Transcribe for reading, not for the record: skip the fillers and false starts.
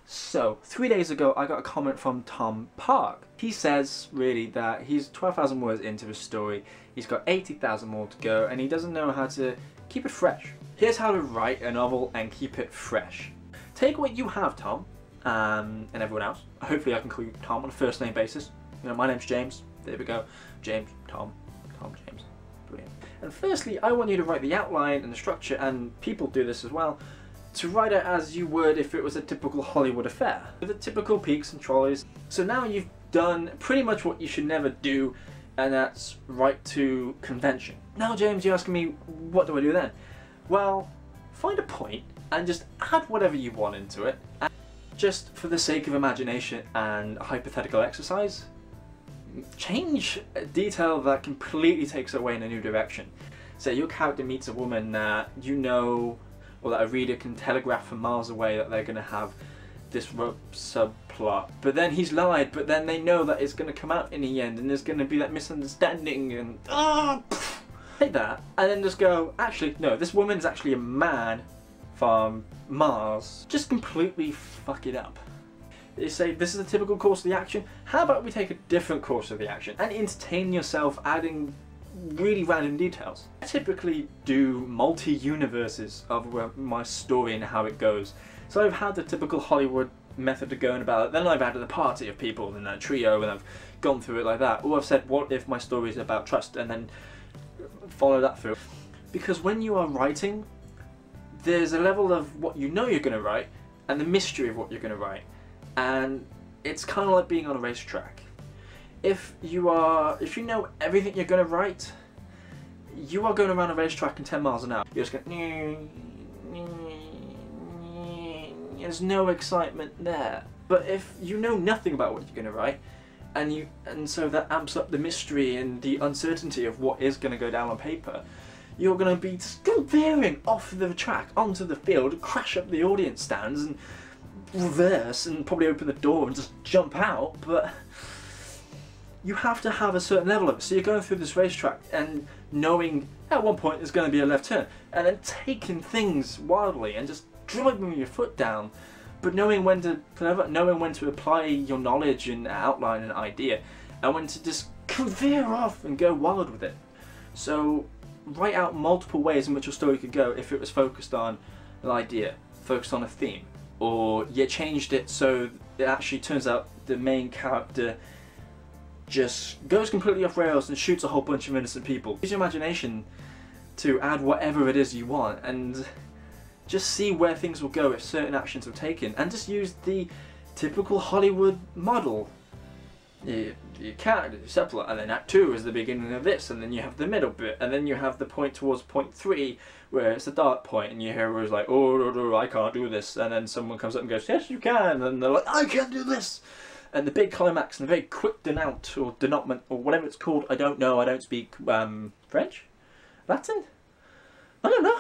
So, 3 days ago I got a comment from Tom Park. He says, really, that he's 12,000 words into his story, he's got 80,000 more to go, and he doesn't know how to keep it fresh. Here's how to write a novel and keep it fresh. Take what you have, Tom, and everyone else. Hopefully I can call you Tom on a first name basis. You know, my name's James. There we go. James, Tom, James. Brilliant. And firstly, I want you to write the outline and the structure, and people do this as well, to write it as you would if it was a typical Hollywood affair, with the typical peaks and trolleys. So now you've done pretty much what you should never do, and that's write to convention. Now, James, you're asking me, what do I do then? Well, find a point and just add whatever you want into it, and just for the sake of imagination and hypothetical exercise, change a detail that completely takes it away in a new direction. Say your character meets a woman that you know, or that a reader can telegraph from miles away that they're going to have this subplot, but then he's lied, but then they know that it's going to come out in the end and there's going to be that misunderstanding and take that and then just go, actually no, this woman's actually a man from Mars. Just completely fuck it up. You say this is a typical course of the action, how about we take a different course of the action and entertain yourself adding really random details. I typically do multi-universes of my story and how it goes. So I've had the typical Hollywood method of going about it, then I've added a party of people and a trio and I've gone through it like that. Or I've said, what if my story is about trust, and then follow that through. Because when you are writing, there's a level of what you know you're going to write and the mystery of what you're going to write. And it's kind of like being on a racetrack. If you know everything you're going to write, you are going around a racetrack in 10 miles an hour. You're just going, there's no excitement there. But if you know nothing about what you're going to write, and so that amps up the mystery and the uncertainty of what is going to go down on paper, you're going to be still veering off the track onto the field, crash up the audience stands and reverse and probably open the door and just jump out. But you have to have a certain level of it. So you're going through this racetrack and knowing at one point there's going to be a left turn, and then taking things wildly and just driving your foot down, but knowing when to apply your knowledge and outline an idea, and when to just veer off and go wild with it. So write out multiple ways in which your story could go if it was focused on an idea, focused on a theme, or you changed it so it actually turns out the main character just goes completely off rails and shoots a whole bunch of innocent people. Use your imagination to add whatever it is you want and just see where things will go if certain actions are taken, and just use the typical Hollywood model. Your character, your subplot, and then Act 2 is the beginning of this, and then you have the middle bit, and then you have the point towards point 3 where it's a dark point and your hero is like, oh, I can't do this, and then someone comes up and goes, yes you can, and they're like, I can do this, and the big climax and a very quick denout or denouement or whatever it's called. I don't know, I don't speak French? Latin? I don't know.